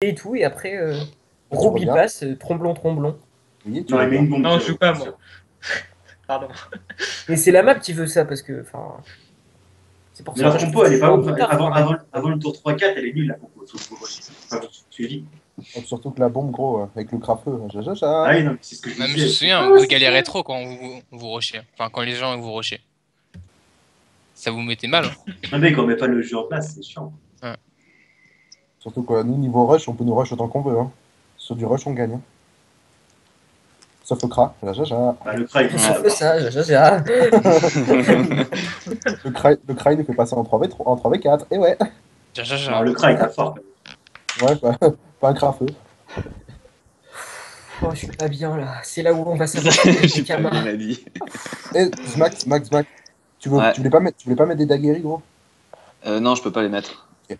et tout, et après, Tu Roube il regardes. passe, Tromblon, Tromblon. Oui, tu Non, il met une regardes. bombe. Non, je joue pas, moi. Pardon. Et c'est la map qui veut ça, parce que, enfin... C'est pour Mais ça leur que je compo, elle est pas vois au ouf. tard, quand même. Avant le tour 3-4, elle est nulle, la compo. Tu es dit. Surtout que la bombe, gros, avec le crafeux. Ah oui, non, mais c'est ce que je Même disais. je me souviens, Ah, vous c'est galérez ça. trop quand vous rushez. Enfin, quand les gens vous rushez. Ça vous mettait mal. Hein. Ah, mais quand on met pas le jeu en place, c'est chiant. Surtout que nous, niveau rush, on peut nous rush autant qu'on veut. Hein. Sur du rush, on gagne. Hein. Sauf le Kra. Bah, le cry, il Sauf que ça, ja. Le Kra, il nous fait passer en 3v3, en 3v4. Et ouais. Non, le cry, il est fort. Ouais, pas un crafeux. Oh, je suis pas bien, là. C'est là où on va savoir J'ai pas bien la vie. Eh, Max. Tu Ouais. voulais pas mettre des daguerris, gros? Non, je peux pas les mettre. Ok.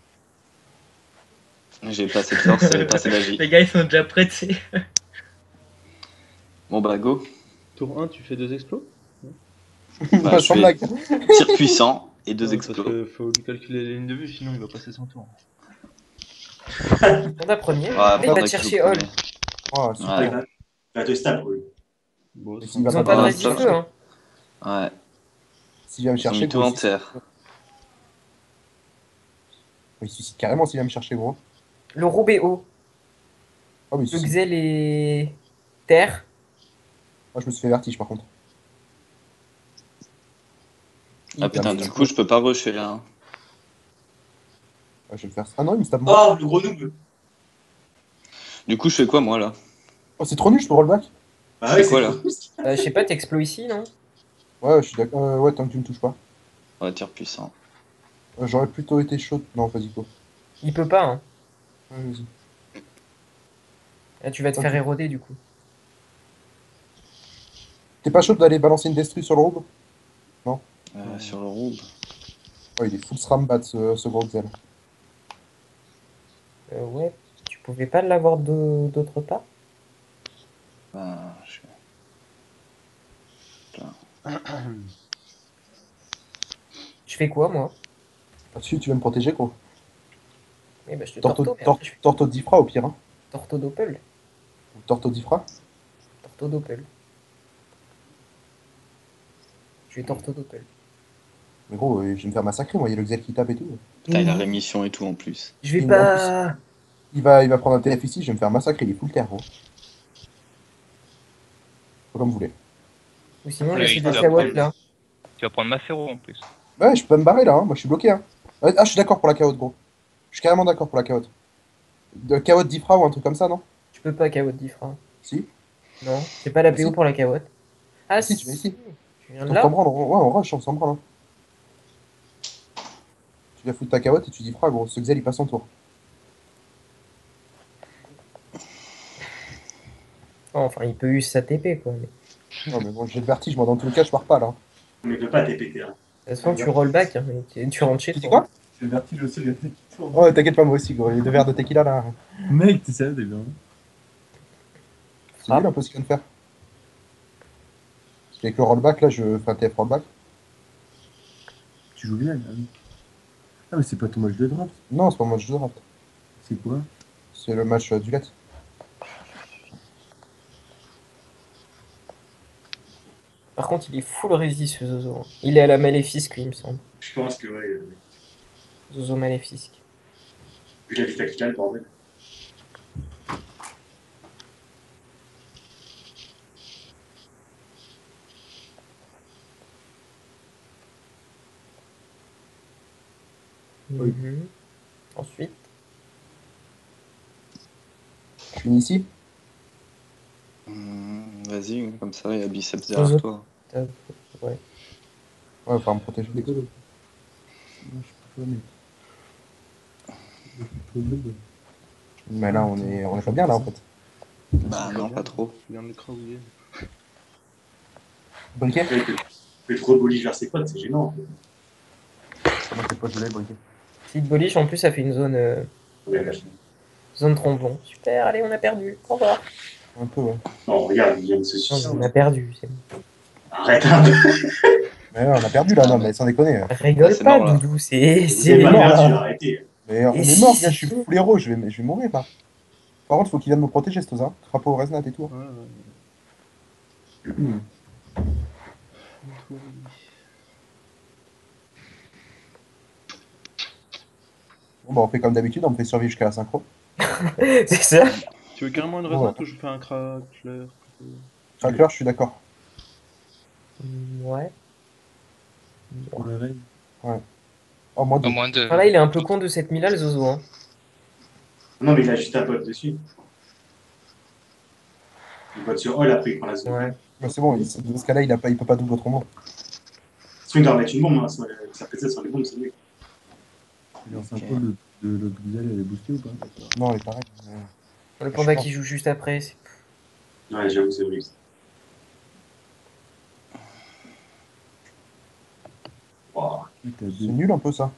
J'ai pas assez de force, pas assez d'agi. Les gars, ils sont déjà prêts, tu sais. Bon bah go. Tour 1, tu fais 2 explos? Bah, je Sans fais blague. tir puissant et 2 Non, explos. Parce que faut lui calculer les lignes de vue, sinon il va passer son tour. On va premier. Ouais, Il faudrait va te qu'il chercher le Hall. prenne. Oh, super. Ouais. Il va te stab, oui. Bon, Et c'est s'il va Ils ont pas pas de Ouais, reste ça, du feu, hein. Ouais. S'il vient me Ils ont chercher, mis tout gros. en terre. Il se suicide carrément s'il vient me chercher, gros. Le Roube est haut. Oh, mais il se Le suicide. Xel est... terre. Moi, je me suis fait vertige, par contre. Ah putain, du coup, je peux pas rusher là. Hein. Ouais, je vais le faire. Ah non, il me stab moi. Oh, le gros noob. Du coup, je fais quoi moi là? Oh, c'est trop nul, je peux rollback? Bah ouais, C'est quoi, là cool. Je sais pas, t'explos ici, non? Ouais, je suis d'accord. Ouais, tant que tu me touches pas. Ouais, tir puissant. J'aurais plutôt été chaud. Non, vas-y, go. Il peut pas, hein. Ouais, vas-y. Là, tu vas te faire éroder, du coup. T'es pas chaud d'aller balancer une destru sur le roube? Sur le roube. Oh, il est full srambat, ce gros Xel. Ouais, tu pouvais pas l'avoir d'autre part? Ben, je... Je fais quoi, moi? Là-dessus, tu vas me protéger, quoi. Eh ben, je te torto, mais après, je fais Torto Difra, au pire, hein. torto doppel. Ou Torto Difra. Torto doppel. Je suis torto doppel. Mais gros, je vais me faire massacrer, moi. Il y a le Xel qui tape et tout. Putain, il a rémission et tout en plus. Je vais Et pas... Il va prendre un TF ici, je vais me faire massacrer. Il est full terre, gros. Faut comme vous voulez. Ou sinon, Ouais, j'essaie il de doit cawotte, prendre- là. Tu vas prendre ma ferro en plus. Ouais, je peux pas me barrer, là. Hein. Moi, je suis bloqué, hein. Ah, je suis d'accord pour la caotte, gros. Je suis carrément d'accord pour la caotte. De caotte Difra ou un truc comme ça, non? Tu peux pas cawotte d'Ifra. Si. Non, c'est pas la Ah, PO si. pour la cawotte. Ah, Si, tu viens ici. Tu viens de On là? s'en branle, ouais, on rush, on s'en branle. Hein. Tu viens foutre ta carotte et tu dis Fra, gros, ce Xel il passe son tour. Oh, enfin, il peut use sa TP, quoi. Mais... Non, mais bon, j'ai le vertige, moi dans tous les cas, je pars pas là. Mais il peut pas TPT. Hein. De toute façon, tu rollback, hein, et tu rentres chez Tu dis toi. quoi? J'ai le vertige aussi, le vertige qui tourne. Oh, t'inquiète pas, moi aussi, gros, les 2 verres de tequila là. Mec, t'es sérieux, t'es bien. C'est nul un peu ce qu'il vient de faire. Parce qu'avec le rollback, là, je fais un TF rollback. Tu joues bien, ah oui. Ah, mais c'est pas ton match de draft. Non, c'est pas un match de draft. C'est quoi? C'est le match du LET. Par contre, il est full résist, ce Zozo. Hein. Il est à la Maléfisque, il me semble. Je pense que, ouais. Zozo Maléfisque. Vu la vita qu'il a, le bordel. Oui. Ensuite, Je finis ici. Vas-y, comme ça, il y a biceps derrière toi. ouais. Ouais, enfin, me protéger. Mais là, on est pas bien là en fait. Bah non, pas trop. Regarde l'écran, William. Briquet? Mais trop bully vers ses potes, c'est gênant. Moi, c'est pas, je l'ai, briquet. Petite boliche, en plus, ça fait une zone, Ouais, vache. zone tromblon. Super, allez, on a perdu. Au revoir. Un peu, ouais. Non, regarde, il vient de se Non, suicider. on a perdu. C'est bon. Arrête un peu. Mais ouais, on a perdu là, non, mais sans déconner. Rigole c'est pas, mort, là. Doudou. C'est. C'est pas mort, perdu, là. arrêtez. Mais on Et est si, mort, si, gars, je suis si. full héros, je vais mourir là. Par contre, faut qu'il vienne me protéger, Stoza. Crapaud, Resnat et tout. Ouais, ouais. Bon, bah, on fait comme d'habitude, on me fait survivre jusqu'à la synchro. C'est ça. Tu veux carrément une Ouais. resonate ou je fais un crackler? Crackler, je suis d'accord. Ouais. Pour le raid. Oh, moi, Au deux. moins de. Ah là, il est un peu con de cette Mila, le Zozo. Hein. Non, mais il a juste un bot dessus. Il bot sur all, après il prend la zone. Ouais. Bah, c'est bon, dans ce cas-là, il peut pas double trombo. Sinon, il doit remettre une bombe. Hein. Ça fait ça sur les bombes, c'est mieux. Et en synchro de l'autre Grisel, elle est boostée ou pas? Non, elle est pareille. Le panda qui joue juste après. Ouais, j'avoue, c'est horrible. Wow. C'est nul un peu ça.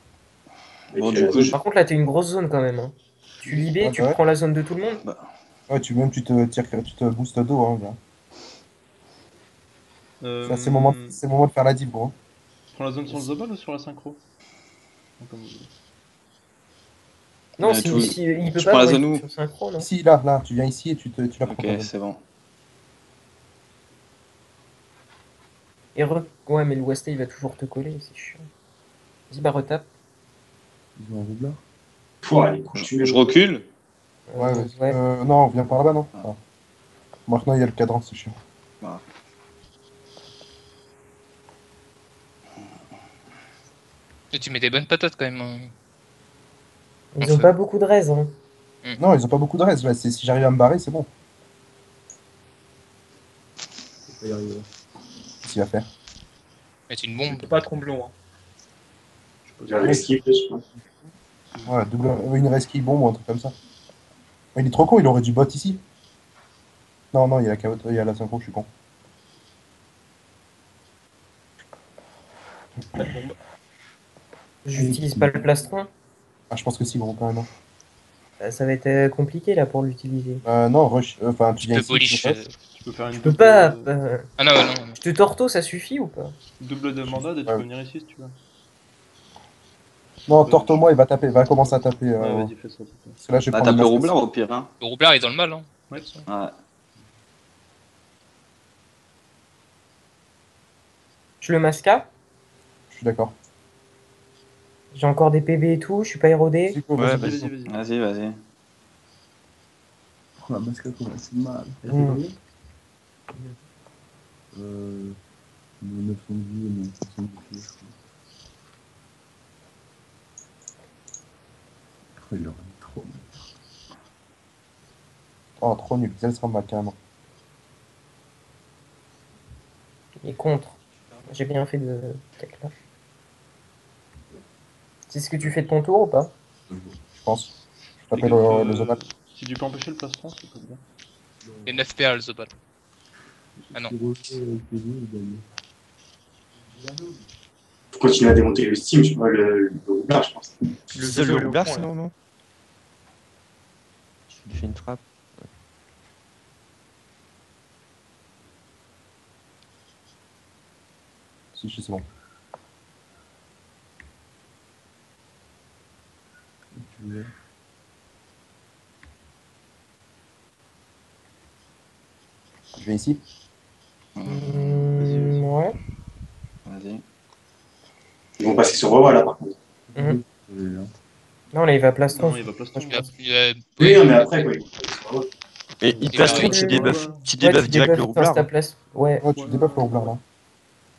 Bon, du coup, je... Par contre, là, t'es une grosse zone quand même. Hein. Tu libais, Ouais, tu bah ouais. prends la zone de tout le monde. Ouais, tu te boostes dos, hein, gars. Ça, c'est le moment de faire la div, gros. Prends la zone sur le Zobal ou sur la synchro? Comme vous voulez. Non, tu veux- il peut je pas prends la avoir zone une où? sur synchro, non. Ici, là, tu viens ici et tu la prends. Ok, c'est bon. Ouais, mais le Westé, il va toujours te coller, c'est chiant. Vas-y, bah retape. Ils ont un roublard. Pouah, les coups, tu Je recule. Ouais, Ouais. non, on vient par là-bas, non? Ah. Ah. Maintenant, il y a le cadran, c'est chiant. Et tu mets des bonnes patates quand même. Hein. Ils ont pas beaucoup de raise. Hein. Non, ils ont pas beaucoup de reste. Là, si j'arrive à me barrer, c'est bon. Faut pas y arriver. Qu'est-ce qu'il va faire? Mettre une bombe. Faut pas trop long. Hein. J'ai un esquive, je crois. Ouais, une rescue bombe ou un truc comme ça. Il est trop con, il aurait dû bot ici. Non, non, il y a la synchro, je suis con. Pas de bombe. J'utilise pas le plastron. Ah, je pense que si, gros, quand même. Hein. Ça va être compliqué là pour l'utiliser. Non, rush. Enfin, tu Tu viens peux ici. polish. tu restes. Tu peux faire une Je peux pas. Ah non, non. Je te torto, ça suffit ou pas? double de mandade et tu Ouais. peux venir ici si tu veux. Non, Torto-moi, il va taper, va commencer à taper. Ouais, vas-y, fais ça. s'il te plaît. Parce que là, je vais Bah, prendre tape le masque roublard aussi. au pire, hein. Le roublard est dans le mal. Hein. Ouais. Ouais. Je le masca. Je suis d'accord. J'ai encore des PB et tout, je suis pas érodé. Zico, Ouais, vas-y, Vas-y, vas-y. vas-y. Vas-y, vas-y. Oh, la masque comment c'est mal. Elle fait Mm. combien? 900 de vie et mon 500 de vie, je crois. Oh, il aurait mis trop. Oh, trop nul. Zel sera mal, carrément. Il est contre. J'ai bien fait de tech là. C'est ce que tu fais de ton tour ou pas? Je pense. Je Fais t'appelle gaffe, le Zobal. si tu peux empêcher le plastron, c'est pas bien. Et 9 PA le Zobal. Ah non. Si refait avec les deux, il gagne. Faut continuer à démonter le Steam, je vois le roublard, je pense. Le Seul Zozo, le il est au roublard, fond, là. sinon, non? Je lui fais une frappe. Si, c'est bon. Tu veux. Je vais ici. Vas-y. Ouais. Vas-y. Ils vont passer sur Wawa là par contre. Mhm. Là. Non, là il va plastron. Non, il va plastron. Il a- Oui, non, mais après quoi, ils vont passer sur Wawa. Et Il il plastron, va tu arriver. débuffes Ouais, direct tu le débuffes roublard. ta place. Ouais. Ouais, tu débuffes le roublard là.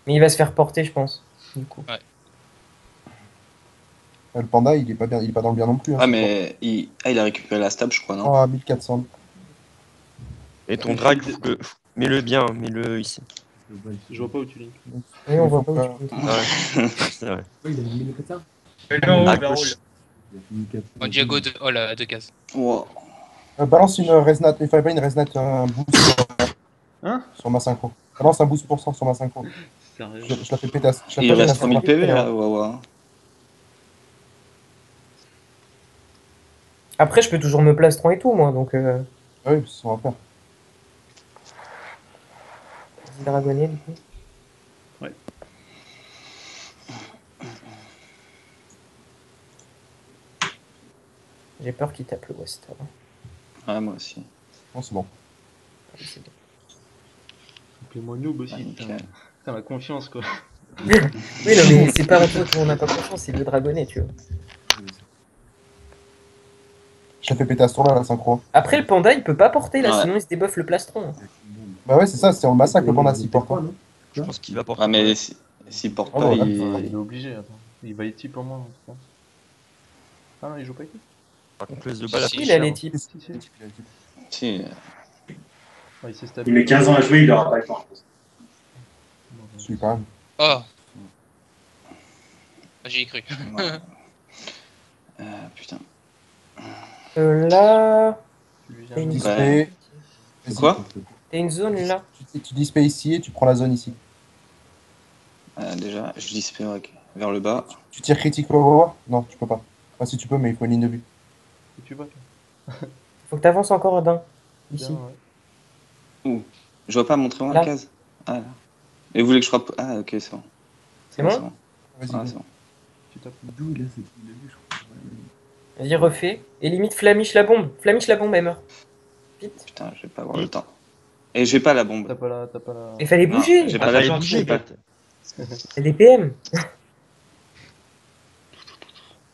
Mais il va se faire porter, je pense. Du coup. Le panda, il est pas bien, il est pas dans le bien non plus. Hein, Ah, c'est mais il a récupéré la stab, je crois, fort. non? Ah, 1400. Et ton drag, mets-le bien, mets-le ici. Le bal, Je vois pas où tu lis. Oui, on Il voit faut pas pas- où tu Ah ouais, c'est vrai. Ouais, il a mis le 400. Mets-le en À haut, vers gauche. haut. Il a mis 400. En diago de hall à 2 cases. Wow. Balance une resnat, il fallait pas une resnat, un boost Hein? sur ma synchro. Balance un boost % sur ma synchro. Sérieux? Je la fais péter. Je la Il fais reste péter. 3000 PV là, Wawa. Après, je peux toujours me plastron et tout, moi, donc. Ah oui, c'est ce qu'on va faire. Vas-y, dragonnier, du coup. Ouais. J'ai peur qu'il tape le West. Ouais, moi aussi. Non, c'est bon. Appelez-moi noob aussi, Ah, putain. nickel. Putain, la confiance, quoi. Oui, non, mais c'est pas en toi qu'on n'a pas confiance, c'est le dragonnet, tu vois. J'ai fait péter à ce tour-là, la synchro. Après, le panda, il peut pas porter là, Ouais. sinon il se débuffe le plastron. Bah ouais, c'est ça, c'est on le massacre le panda s'il porte. Hein. Je pense qu'il va porter. Ouais, mais s'il porte Ah, pas, voilà. Il est il... obligé, attends. Il va équipe en moins, en tout cas. Ah non, il joue pas équipe. Par contre, le Zobal a Si, pris Il a cher. les types. Si, si. Si, Ouais, il s'est Il stabilisé. met 15 ans à jouer, il aura pas le temps. Je suis quand même. Oh, j'y ai cru. ouais. Putain. Là, Tu lui viens t'as une... nous- Bah, Display. C'est quoi t'as une zone là. Tu display ici et tu prends la zone ici. Déjà, je disparais vers le bas. Tu tires critique au revoir? Non, tu peux pas. Enfin, si tu peux, mais il faut une ligne de vue. Où tu vas, toi? Faut que t'avances encore d'un. Bien, Ici. Où? Je vois pas montrer moi Là. la case. Ah là. Et vous voulez que je frappe? Ah ok, c'est bon. C'est bon? C'est bon. Vas-y, Ah, go. c'est bon. Tu tapes. D'où il a cette ligne de vue, je crois. Vas-y, refais. Et limite, flamiche la bombe. Flamiche la bombe, elle meurt. Vite. Putain, je vais pas avoir le temps. Et j'ai pas la bombe. T'as pas la. T'as pas la. Il fallait Non, bouger. j'ai Ah, pas la fallait bombe. bouger, j'ai pas- C'est des PM.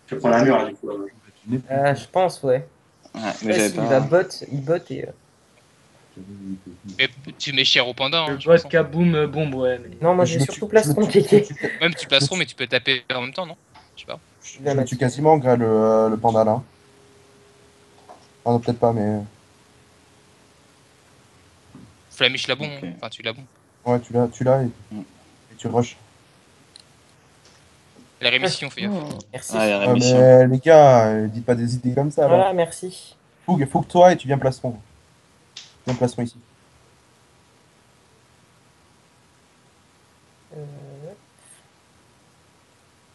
Je prends la mur, là, du coup. Tu n'es plus. Je pense, ouais. Ouais, Ouais, mais j'avais si, il va pas. il bot et. Mais tu mets cher au panda. Hein, Le de toute façon. vodka boom bombe, ouais. Mais... Non, moi Je j'ai me surtout tue- plastron je me tue- kéké. je me tue- Même tu passeras, mais tu peux taper en même temps, non? Je sais pas. Je me tue quasiment, gars, le panda là. Ah non, peut-être pas, mais. Flamiche la bombe. Ok. Hein. Enfin, tu la bombe. Ouais, tu l'as et Mm. tu rushes. La rémission, fais gaffe. Merci. Ah, il y a Ouais, rémission. mais les gars, dites pas des idées comme ça là. Voilà, merci. Faut que toi et tu viens plastron. Viens plastron ici.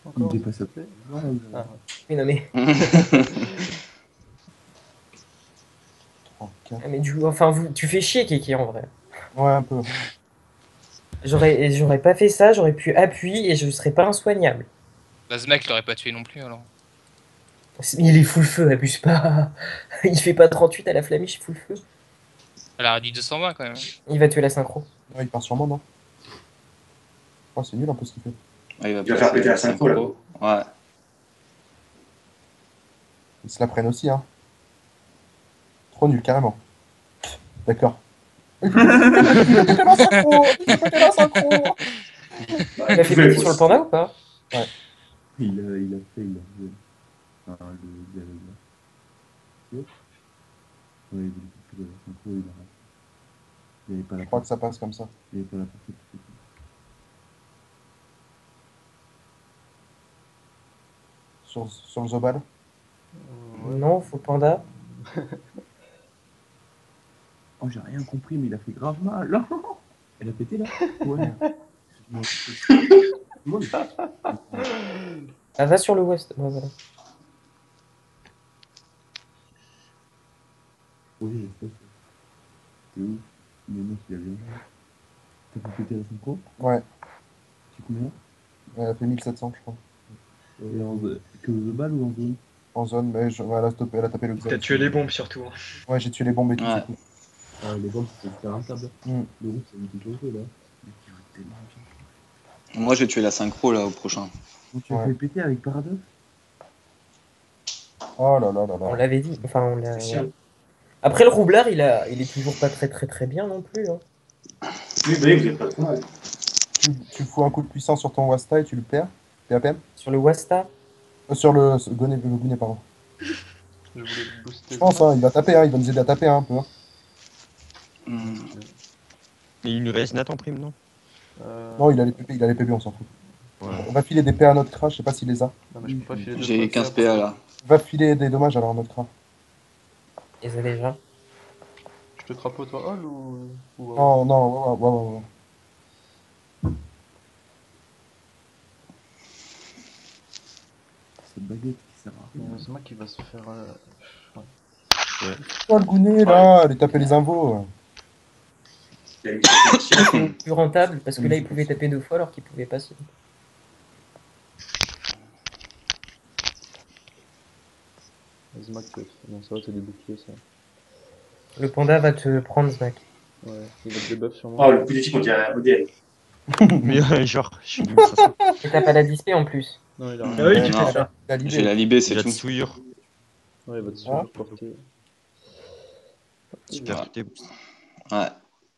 Il Encore, dépasse s'il à te plaît. Ouais, Ah, Oui, non, mais. 3, 4. Ah, mais enfin, tu fais chier, kéké, en vrai. Ouais, un peu. J'aurais pas fait ça, j'aurais pu appuyer et je serais pas insoignable. Bah, ce mec l'aurait pas tué non plus alors. Il est full feu, abuse pas. Il fait pas 38 à la flamiche, full feu. Elle a réduit 220 quand même. Il va tuer la synchro. Ouais, il part sur moi, non? Oh, c'est nul un peu ce qu'il fait. Ouais, il va Il va faire passer péter la à synchro, là. Ouais. Ils se la prennent aussi, hein. Trop nul, carrément. D'accord. Il faut péter la synchro! Il faut péter la synchro! Il a fait péter sur le panda ou pas? il a fait, il a fait. Enfin, le gars là. Ouais, il voulait couper la synchro, il avait pas la Je crois que ça passe comme ça. Il avait pas la portée pour couper. Sur le Zobal. Non, faut panda. Oh, j'ai rien compris, mais il a fait grave mal. Elle a pété là? Ouais. Ah, va sur le west. Ouais, voilà. Oui, je sais. C'est ouf. Mais non, il a bien. T'as fait péter la synchro? Ouais, C'est combien? elle a fait 1700, je crois. Et que the balle ou en zone? En zone, mais ouais, elle a tapé le T'as Xan. tué les bombes surtout. hein. Ouais, j'ai tué les bombes et tout. Ouais. c'est tout. Ah, les bombes, c'est super rentable. Mm. Le rouge, c'est une petite chose là. Mais qui va tellement bien. Moi, je vais tuer la synchro là au prochain. Donc, tu as Ouais. fait péter avec Paradox? Oh là là là On là. l'avait dit. Enfin, on l'a. C'est sûr. Ouais. Après, le roublard, il est toujours pas très bien non plus. Hein. Oui, bah oui, vous êtes pas trop mal. Tu fous un coup de puissance sur ton Wasta et tu le perds. T'es à peine. Sur le Wasta. Sur le Goné, pardon. je voulais booster. Je pense, hein, il va taper, hein, il va nous aider à taper hein, un peu. Hein. Hmm. Mais il nous reste Nat en prime, non? Non, il a les PB, on s'en fout. Ouais. On va filer des PA à notre crash, je sais pas s'il les a. Non, mais je peux pas filer deux J'ai fois 15 ça, PA là. Va filer des dommages alors à notre crash. Il les a déjà. Je te crapeau toi, Hall ou... Non, non, ouais. Cette baguette qui sert à rien. C'est moi qui va se faire... Oh le Gounet là, aller taper les invos. Il a mis sa fiche. C'est plus rentable parce que là, il pouvait taper 2 fois alors qu'il pouvait pas. Zma qui va te faire... Non, ça va, c'est des boucliers, ça. Le panda va te prendre, Smack. Ouais, il va te debuff sur Oh, moi. le coup d'équipe, on dirait un modèle. Mais genre, je suis nul, ça. Et t'as pas la dispé en plus. Non, il a Ah rien. oui, tu Non. fais ça. La J'ai libé. la libé, c'est J'ai tout. de souillure. Ouais, il va te Ah. suivre porter. Super tout est Ouais.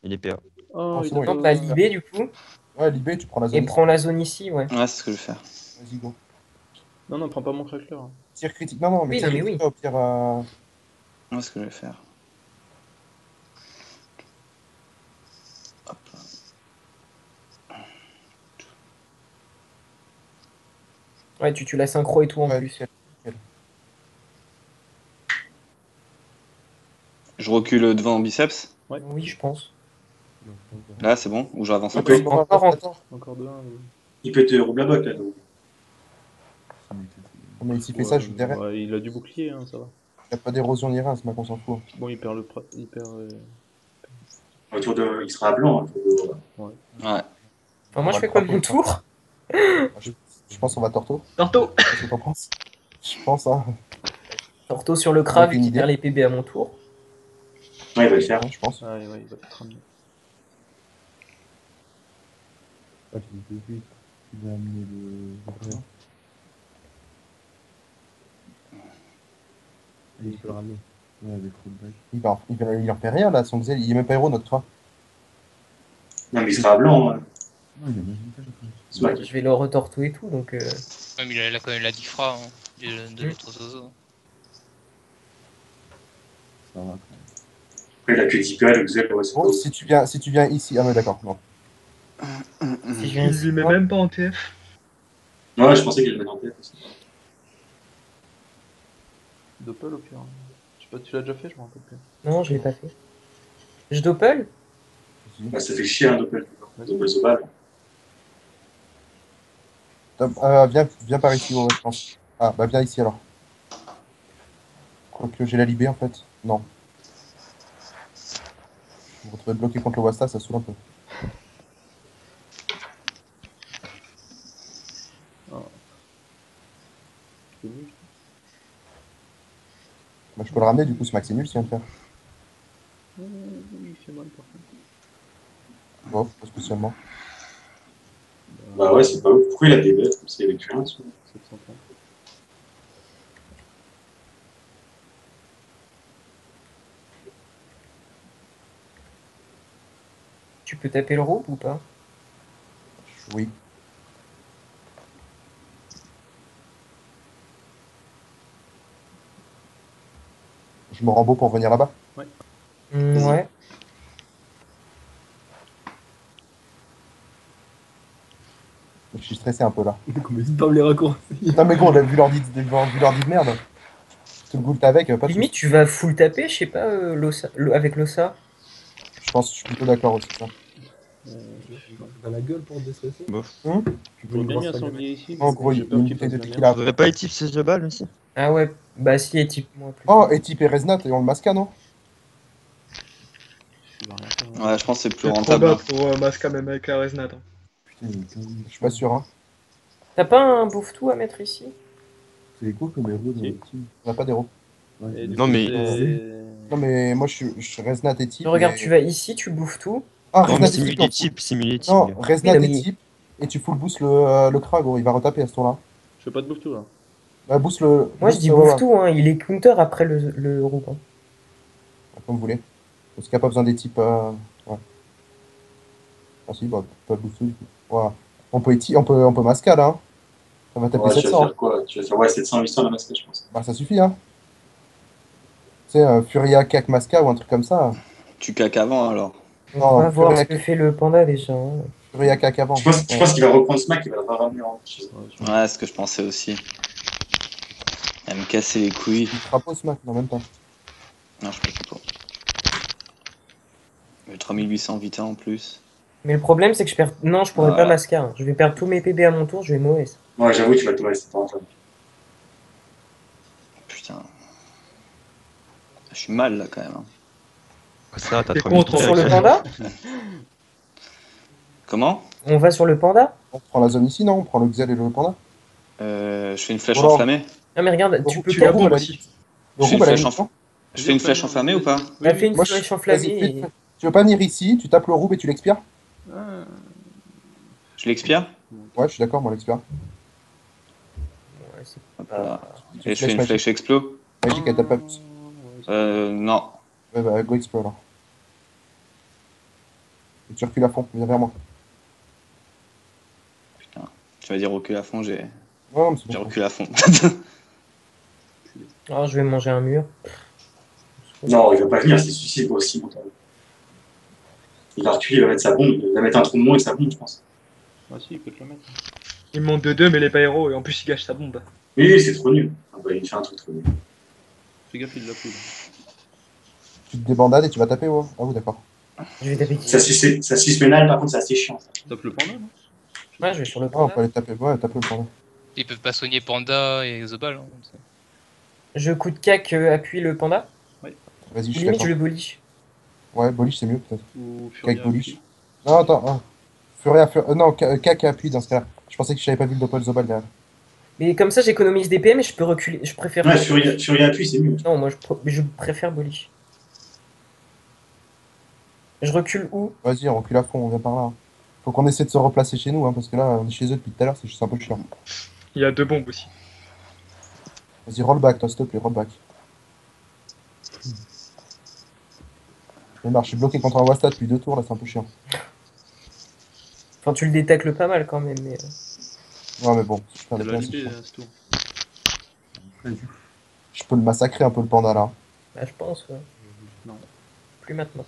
Et les PA. Oh, Oh, il c'est bon, a il Donc a- bah libé du coup. Ouais, libé, tu prends la Et zone. prends la zone ici, ouais. Ouais, c'est ce que je vais faire. Vas-y, go. Non, non, prends pas mon crackler. Hein. Tir critique. Non, non, mais Oui, tir non, mais critique, oui. au pire. Ouais, c'est ce que je vais faire. Hop. Ouais, tu la synchro et tout en Ouais, plus. nickel. Je recule devant biceps. Oui, je pense. Là, c'est bon. Ou j'avance un Ok. peu. Encore. Encore 2-1. Il peut te rouler la botte, là. Donc. Mais s'il fait ça, je suis derrière. Ouais, il a du bouclier, hein, ça va. Il n'y a pas d'érosion ni rien, ce mec, on s'en fout. Bon, il perd le. Il perd. Autour de... Il sera blanc. Hein, autour de- Ouais. Enfin, On moi va je fais le quoi frapper, mon je tour? Je pense qu'on va torto. Torto. Qu'est-ce que t'en penses? Je pense, hein. Torto sur le crabe Aucune qui idée. perd les PB à mon tour. Ouais, il va le faire. Ouais, je pense. Ah, ouais, il va te ramener. Ah, tu me fais vite. Tu vas amener le. Et il peut le ramener. Ouais, avec rollback. Il en fait rien, là, son Xel. Il est même pas héros, notre cra. Non, mais il sera blanc. Hein. Non, il a même pas le Smack. Je vais le retorto et tout, donc... Ouais, mais il a quand même la diffra hein, de l'autre zozo. Ça va. Après, il a que 10 PA, le Xel, ouais, c'est Bon, pas ouf. si tu viens ici. Ah, ouais, d'accord, non. Si je viens Il ici, lui met moi, même pas en TF. Ouais, je pensais qu'il le mettait en tête aussi. Doppel au pire. Je sais pas, tu l'as déjà fait, je me rappelle plus. non, je l'ai pas fait. Je doppel? Bah, ça fait chier un doppel. Doppel Zobal. Viens par ici, ouais, je pense. Ah, bah viens ici alors. Quoique j'ai la libé en fait. Non. Je me retrouve bloqué contre le Wasta, ça saoule un peu. C'est nul. Bah, je peux le ramener, du coup, ce max c'est nul si on le faire. Il fait mal par contre. Bon, pas spécialement. Bah ouais, c'est pas ouf. Pourquoi il a des bêtes comme s'il y avait que rien, celui-là 730. Tu peux taper le rope ou pas? Oui. Je me rends beau pour venir là-bas. Ouais. Je suis stressé un peu là. Comment ils spamment les raccourcis. Non mais gros, on a vu l'ordi de merde. Tout le goût avec, pas de Limite, tu vas full taper, je sais pas, avec l'ossa. Je pense que je suis plutôt d'accord aussi. Ça. Dans la gueule pour déstresser. Bof. Tu veux J'aurais une bien mis un grosse sanglier ici. En mais gros, j'ai il peur une qu'il bouteille fasse de la tequila. merde. Faudrait pas équipe ces balles aussi. Ah ouais, bah si, et type moi plus. Oh, et type et Resnat et on le masca, non? Il va rien faire. Ouais, je pense que c'est plus C'est trop rentable. bas pour Masca même avec la Resnat. Hein. Putain, il y a 15 000. Je suis pas sûr, hein. T'as pas un bouffe-tout à mettre ici? C'est quoi comme héros dans Si. le team? On a pas d'héros. Ouais, Et du Non, coup, mais- c'est- Non mais moi je suis Resnat et type. Regarde, mais- tu vas ici, tu bouffes tout. Ah, Non, Resnat mais et type. simuler type, simuler type. Non, gars. Resnat Oui, non, et mais- type. Et tu full boost le Kra, gros. Il va retaper à ce tour-là. Je fais pas de bouffe tout là. Bah, boost le. Moi je boost dis le- bouffe ouais, tout, hein. Il est counter après le roux. Hein. ouais, comme vous voulez. Parce qu'il n'y a pas besoin des types. Ouais. Ah si, bah, pas boost du coup. Ouais. On peut mascar là. Hein. Ça va taper Ouais, tu vas 700. Hein. faire quoi? Tu vas faire ouais, 700, 800 la masque, je pense. Bah ça suffit, hein. Tu sais, Furia, Kak, Masca ou un truc comme ça. Tu caques avant alors. On Non, va voir ce Furia, que fait le panda déjà. Hein. Furia, Kak avant. Je pense Ouais. qu'il va reprendre ce Smack, il va le ramener en. Ouais, c'est ce que je pensais aussi. Elle me casser les couilles. Il frappe au smack, non, même pas. Non, je peux pas. Le 3800 vita en plus. Mais le problème c'est que je perds. Non, je pourrais Voilà. pas mascar. Je vais perdre tous mes PB à mon tour, je vais mauvais. Ouais, j'avoue, tu vas te rester pas rentable. Putain. Je suis mal là quand même. hein. Ça, t'as T'es 3000 contre, Sur le panda? Comment? On va sur le panda? On prend la zone ici, non? On prend le Xel et le Panda? Je fais une flèche Voilà. enflammée. Non mais regarde, tu Le peux roux- la perdre. bombe à la aussi. limite. Je fais Le roux, à la une flèche limite, en- non? Je fais une flèche enflammée ou pas? Elle a fait une Moi, flèche vas-y, enflammée. tu veux pas venir ici, tu tapes le roube et tu l'expires? Ah, Je l'expire? Ouais, je suis d'accord, moi l'expire. Ouais, c'est Hop pas- là. Tu Et je fais une magique. flèche explo? Magique, elle tape pas plus. Non. Ouais, bah, go explo alors. Et tu recules à fond, viens vers moi. Putain. Tu vas dire recul à fond, j'ai Ouais, non, mais c'est j'ai bon. reculé à fond. Ah, je vais manger un mur. Non, il va pas venir, c'est suicide aussi, mon temps. Il va reculer, il va mettre sa bombe, il va mettre un trou de moins et sa bombe, je pense. Ah si, il peut te le mettre. Il monte de 2, mais il est pas héros, et en plus il gâche sa bombe. Oui, c'est trop nul. Ah bah, il fait un truc trop nul. Fais gaffe, il de la poudre. Tu te débandades et tu vas taper, ouais. Ah oui, d'accord. Je vais taper qui? Ça suce pénal, par contre, c'est assez chiant. Ça. Tape le panda, non? Ouais, je vais sur le Ah, on panda. peut aller taper, ouais, taper le panda. Ils peuvent pas soigner Panda et Zobal. Hein, comme ça. Je coup de cac, appuie le panda. Vas-y, je suis Limite, d'accord. je le boliche. Ouais, boliche, c'est mieux peut-être. Ou Avec Furia. boliche. Non, attends, hein. Non, cac et appuie dans ce cas-là. Je pensais que je n'avais pas vu le Doppel Zobal derrière. Mais comme ça, j'économise des PM et je peux reculer. Je préfère. Ouais, sur appui, c'est mieux. Non, moi, je préfère boliche. Je recule où? Vas-y, on recule à fond, on vient par là. Faut qu'on essaie de se replacer chez nous, hein, parce que là, on est chez eux depuis tout à l'heure, c'est juste un peu chiant. Il y a 2 bombes aussi. Vas-y, roll back, toi, s'il te plaît, roll back. Mais marche, je suis bloqué contre un Wasta depuis 2 tours, là, c'est un peu chiant. Enfin, tu le détacles pas mal quand même. Mais... Ouais, mais bon, si je perds T'as des de la points, c'est libé, chiant. c'est tout. Je peux le massacrer un peu, le panda, là. Bah, je pense, ouais. Non. Plus maintenant.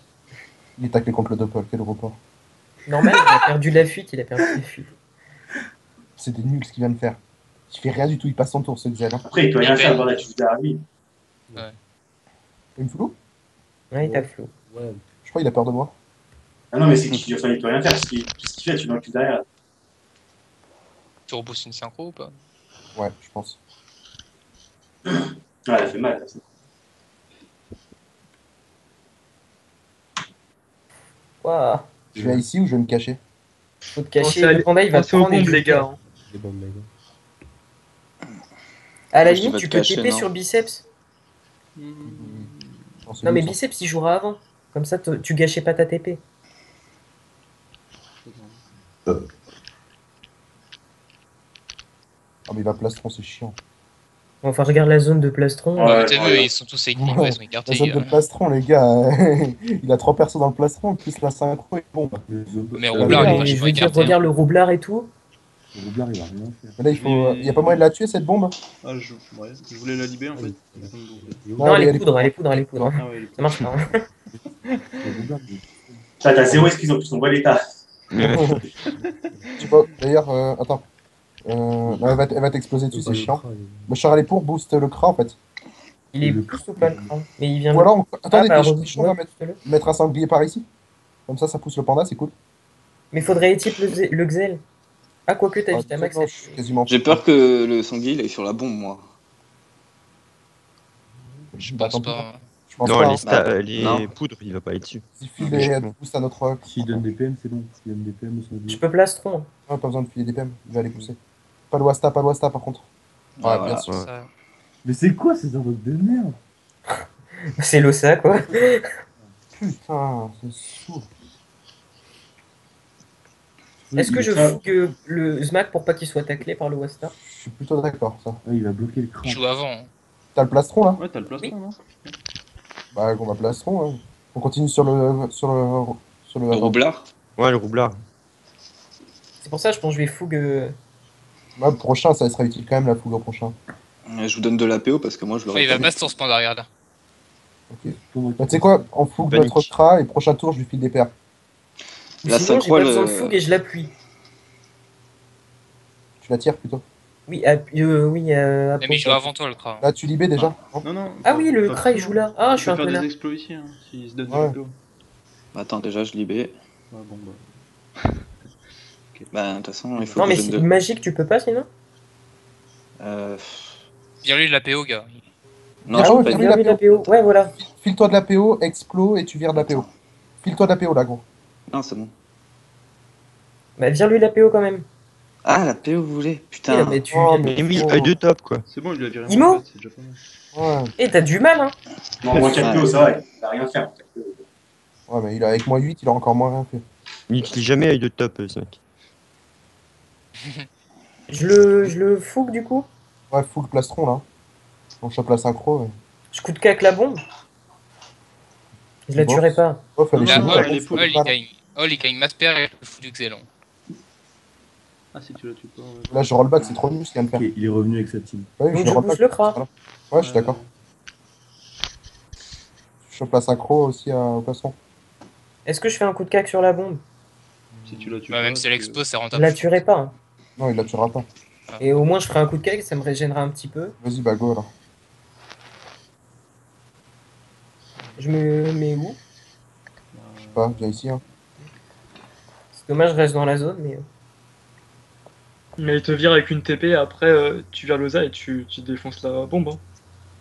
Il est taclé contre le Doppel, quel report. Normal, il a perdu la fuite, il a perdu la fuite. C'est des nuls ce qu'il vient de faire. Il fait rien du tout, il passe son tour, ce Xel. Hein. Après, il peut rien faire, voilà, tu derrière lui. Il me flou? Ouais, il t'a flou. Ouais, Je crois qu'il a peur de moi. Ah non, mais c'est qu'il enfin, il peut rien faire, tout ce qu'il fait, tu l'encules derrière. Tu repousses une synchro ou pas? Ouais, je pense. Ouais, elle a fait mal. Là, Waouh. Je viens ici ou je vais me cacher? Faut te cacher, Pensez le panda il va te Pensez aux prendre et bombes, je les vais gars. faire. hein. les bombes, les gars. À la Moi, je dis limite, va tu te peux cacher, TP non. sur biceps. c'est Non, mais nul, ça. biceps il jouera avant. Comme ça, tu gâchais pas ta TP. Ah, mais il va plastron, c'est chiant. Enfin, regarde la zone de plastron. Ouais. T'as vu, ils sont tous équipés, Ouais. ils sont La écartés. zone de plastron, les gars, il a 3 persos dans le plastron, plus la synchro et bon. Mais Ouais, Roublard, il est mais vachement je veux dire, écarté. regarde le roublard et tout. Le roublard, il va rien faire. Mais là, il y a pas moyen de la tuer cette bombe? Ah, ouais, je voulais la libérer en fait. Non, elle allez, est poudre, elle est poudre, elle est poudre. Ah ouais, il est Ça marche pas. Hein. Le roublard, il- t'as 0 esprit en plus, on voit l'état. Tu vois, d'ailleurs, attends. Non, elle va t'exploser dessus, faut c'est pas le chiant. cra, Le char allait pour boost le cra en fait. Il est Le plus ou pas le crâne. Mais il vient Ou de. alors, attendez, bah, des choses, on va mettre un sanglier par ici. Comme ça pousse le panda, c'est cool. Mais faudrait étype le Xel. Ah, quoique t'as Ah, vite à max. non, je suis quasiment. J'ai peur que le sanglier il aille sur la bombe, moi. Je Bah, pense tant pis. pas. Je pense Non, pas. les Non. poudres, il va pas être dessus. Il file des boosts à notre. S'il donne des PM, c'est bon. S'il donne des PM, ils sont Je bien. peux plastron. Ouais, pas besoin de filer des PM, il va aller pousser. Pas le Wasta par contre. Ouais, Ah, bien voilà. sûr. Ça. Mais c'est quoi ces invoques de merde? C'est l'ossa, quoi. Putain, c'est sourd. Est-ce que je Ah. fougue le Zmac pour pas qu'il soit taclé par le Wasta? Je suis plutôt d'accord, ça. Ah, il va bloquer le cran. Il joue avant. Hein. T'as le plastron là? Ouais, t'as le plastron, non? Bah, on va plastron. Hein. On continue sur le. Le roublard? Ouais, le roublard. C'est pour ça, je pense que je vais fougue. Ouais, le prochain, ça sera utile quand même la fougue au prochain. Je vous donne de l'APO parce que moi je Ouais, l'aurais il va pas pas se tourner ce panda, regarde. Ok. Bah, tu sais quoi? On fougue Panique. notre cra et prochain tour, je lui file des paires. La Sinon, j'ai synchro, pas elle, besoin de fougue et je l'appuie. Tu la tires plutôt. Oui, oui, Mais il joue avant toi, le cra. Là, tu libais déjà? Non Non, non. Ah oui, le Kra il joue là. Ah, je suis un faire connard. des exploits ici, hein, s'il se donne Ouais. des exploits. Attends, déjà je libé. Ouais, bon, bah. Bah, de toute façon, il faut Non, que mais je c'est donne de... magique, tu peux pas sinon? Vire-lui de la PO, gars. Non, Ah je ouais, peux pas oui, Viens la lui la PO. PO. Ouais, voilà. File-toi de la PO, explo et tu vires de la PO. File-toi de la PO là, gros. Non, c'est bon. Bah, viens lui la PO quand même. Ah, la PO vous voulez. Et là, Putain. mais tu Oh, viens mais de- oui, œil de top, quoi. C'est bon, il lui a viré Imo mon pote, c'est déjà pas mal. Ouais, Eh, t'as du mal, hein. Non, moins 4 PO, ça va, il va rien faire. ouais, mais il a, avec moins 8, il a encore moins rien fait. Il n'utilise jamais œil de top, ce mec. Je le fougue, du coup. Ouais, full plastron là. On chope la synchro. Ouais. Je coup de cac la bombe. Je la Bon. tuerai pas. Oh, fallait Non, Là, chez non, nous, elle est la full. bombe, il gagne. Ol, il gagne Master avec le fou du Xelon. Ah, si tu la tues pas. Ouais. Là, je rollback, c'est trop nul ce qu'il vient de faire. Ok, il est revenu avec sa team. Ouais, Donc je je rollback. bouge le cra. Voilà. Ouais, je suis d'accord. Je chope la synchro aussi au plastron. Est-ce que je fais un coup de cac sur la bombe? Si tu la tues Bah, pas. même si elle explose, c'est Je rentable. la tuerai pas. Hein. Non, il la tuera pas. Et au moins, je ferai un coup de cac, ça me régénera un petit peu. Vas-y, bah go là. Je me mets où? Je sais pas, viens ici. Hein. C'est dommage, je reste dans la zone, mais. Mais il te vire avec une TP, après tu vires l'Osa et tu défonces la bombe. Hein.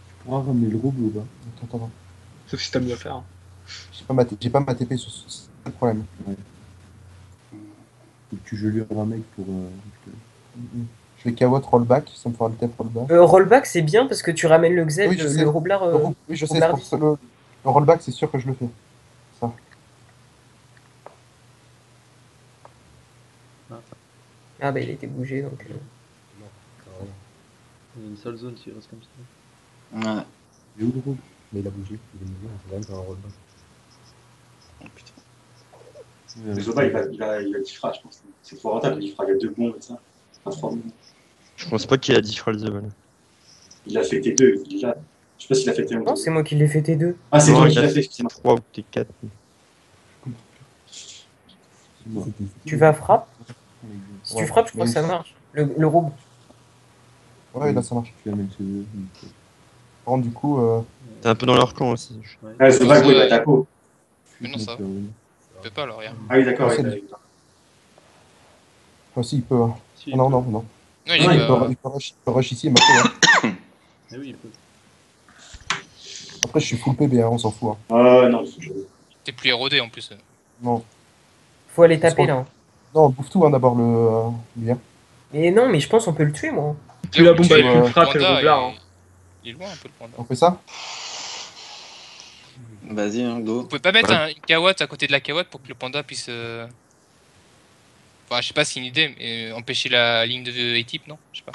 Tu pourras ramener le rouble ou pas? Attends. Sauf si t'as mieux à faire. Hein. J'ai pas ma TP sur ce c'est le problème. Faut que tu gelures un mec pour. Je vais KO rollback, ça me fera le tap rollback. Rollback, c'est bien parce que tu ramènes le Xel, Oui, je sais. le roublard. Oui, je sais, roublard c'est pour ça, le rollback, c'est sûr que je le fais. Ça. Ah bah il a été bougé donc. Il y a une seule zone s'il reste comme ça. Ouais. Il est où le rouble? Mais il a bougé, il est nouveau, on va même faire un rollback. Oh, putain. Le Zoba, il a 10 phrases, je pense. C'est trop rentable, 10 phrases, il y a 2 bombes et ça. Enfin, 3 bombes. Je pense pas qu'il a 10 phrases de vol. Il a fait T2, il est là. Je sais pas s'il a fait T1. Non, c'est moi qui l'ai fait T2. Ah, c'est Non, toi il qui a l'as fait, excusez-moi. 3 ou T4. Tu vas frappe. Si Ouais, tu frappes, je crois mais que ça marche. Le rouble. Ouais, là, ça marche. Tu l'amènes chez eux. Par contre, du coup, T'es un peu dans leur camp aussi. Ah, Zoba, il va taco. Mais non, ça va. Tu peux pas alors, regarde. Ah oui, d'accord, Ouais, il c'est a- aussi, il peut. Hein. Si, Ah, non, il non, peut. non. Non, il Non, est il pas- Il peut rush ici et m'appeler. Hein. Eh oui, il peut. Après, je suis full PB, hein, on s'en fout. Hein. Ah non, je- T'es plus érodé en plus. Non, Faut aller taper là. Hein. non, on bouffe tout hein, d'abord le lien. Mais non, mais je pense qu'on peut le tuer moi. Tu la bombe Tu- avec Ouais. une frappe et le Panda, roublard. Hein. il est loin un peu le panda. On fait ça? Vas-y, hein, go. Vous pouvez pas mettre Ouais. une Kawat à côté de la Kawat pour que le panda puisse. Enfin, je sais pas, c'est une idée, mais empêcher la ligne de A-type, non? Je sais pas.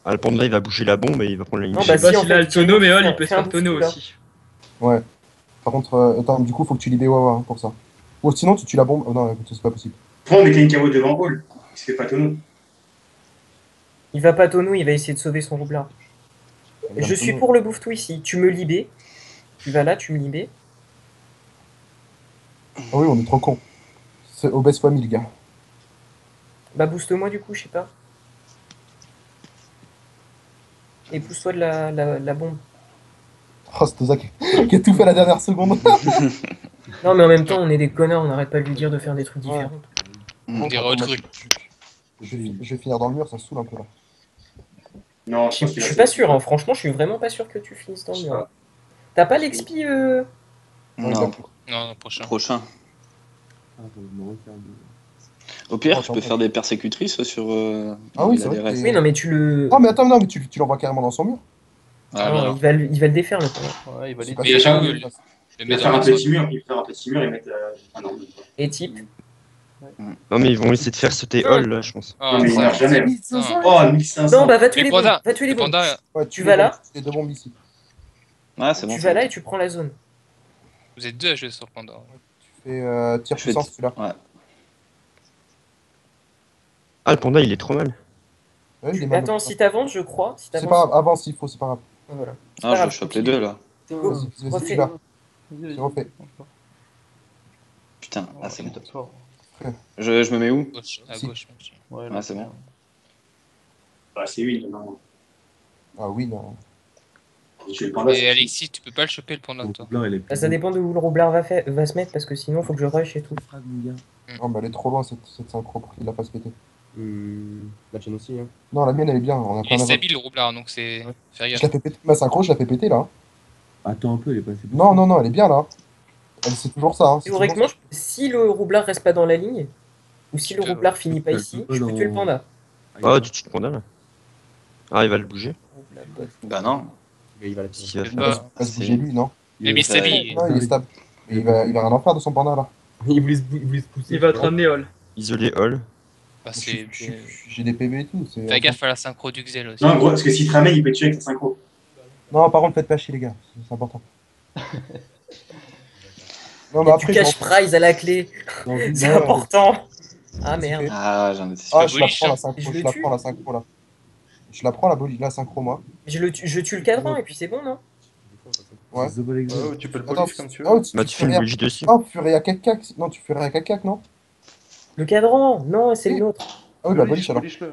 Ah, le panda, il va bouger la bombe et il va prendre la ligne. Non, Je bah, sais pas si, en s'il a fait, le tonneau, mais Ol, fais il peut se un faire tonneau boost, là. aussi. Ouais. Par contre, attends, du coup, faut que tu libères Wawa hein, pour ça. Ou sinon, tu tues la bombe. Oh, non, écoute, c'est pas possible. Pourquoi on mettait une KO devant Hall? Il se fait pas tonneau. Il va pas tonneau, il va essayer de sauver son roublard. Je suis pour le bouffe tout ici. Tu me libais. Tu vas là, tu me libais. Ah oui, on est trop cons. C'est obèse famille, le gars. Bah booste-moi du coup, je sais pas. Et pousse-toi de la bombe. Oh, c'est Toza qui a tout fait à la dernière seconde. Non mais en même temps, on est des connards, on n'arrête pas de lui dire de faire des trucs Ouais. différents. On dirait autre truc. Je vais finir dans le mur, ça saoule un peu là. Non, Je suis pas sûr, hein. Franchement, je suis vraiment pas sûr que tu finisses dans le mur. T'as pas l'expi Non, Non, prochain. prochain. Ah, faut me refaire des- Au pire, Attends, je peux faire des persécutrices sur. Ah oui, la c'est vrai DRS. que Oui, non mais tu le... Ah, mais attends, non, mais tu l'envoies carrément dans son mur. Ah, Non, non. il va le défaire le pauvre. Ouais, il va C'est les pas Mais ça. j'avoue, Il le va mettre faire dans un le petit mur, il va faire un petit mur et mettre. Ah non, Et type. Non, mais ils vont essayer de faire sauter Non. Hall là, je pense. Ah, Non, mais il ça, meurt jamais. non. Oh, 1500. Non, bah va tuer Les les bombes. pandas, Va tuer les les bombes. pandas, Ouais, Tu vas là. Les deux bombes ici. Ah, c'est bon. Tu c'est vas bon. là et tu prends la zone. vous êtes deux à jouer sur panda. Tu fais tir Je fais- puissance, celui-là. Ouais. Ah, le panda, il est trop mal. Ouais, il est mal. Attends, si t'avances, je crois. Si C'est t'avances. pas grave, avance s'il faut, c'est pas grave. Voilà. Ah, je chope les deux là. Vas-y, Refais. celui-là. Vas-y, C'est refait. Putain, ah, c'est bon. Top fort. Je me mets où? Gauche, à Si. gauche. Merci. Ouais, Ah, c'est bon. Ah, c'est lui, non. Ah oui, non. J'ai tué le panda. Et Alexis, tu peux pas le choper le panda, Le toi. roublard, il est Bah, ça dépend de où le roublard va se mettre parce que sinon faut que je rush et tout. Phrase, mon gars. Non, mais elle est trop loin cette synchro pour qu'il la fasse péter. La tienne aussi, hein. Non, la mienne elle est bien, on a Il est plein d'avant. stable le roublard, donc c'est. Fais Je gaffe. la fais péter, ma synchro, je la fais péter là. Hein. Attends un peu, il est passé. Non, non, non, elle est bien là. Elle, c'est toujours ça. Hein. c'est toujours Théoriquement, ça. si le roublard reste pas dans la ligne, ou si le Tu peux- roublard finit pas tu peux ici, pas je peux tuer le dans- panda. Oh, tu te condamnes. Ah, il va le bouger. Bah non. Il va la Si, il va Je sais faire pas. ça. Il va se bouger lui, non? Il a mis sa vie. Non, il est stable. Et il va rien en faire de son panda là. Il voulait se pousser. Il va te ramener Hall. Isoler Hall. Bah, c'est... J'ai des PV et tout. Fais gaffe à la synchro du Xel aussi. Non, gros, parce que s'il te ramène, il peut te tuer avec sa synchro. Non, par contre, faites pas chier les gars, c'est important. Non, mais Tu après, caches Prize à la clé. C'est important. Ah merde. Ah, j'en étais Ah, sûr. je la prends la synchro, Je le je la tue. prends la synchro là. Je la prends la synchro moi. Je tue le cadran et puis c'est bon, non? Ouais. Zobal Exel. Ouais, tu peux le Attends, polish comme tu veux. oh, Bah, tu fais une bulge dessus. Oh, Furia Cacac. Non, tu Furia Cacac, non? Le cadran. Non, c'est Oui. l'autre. Ah oui, bah Bolish alors. Polish-le.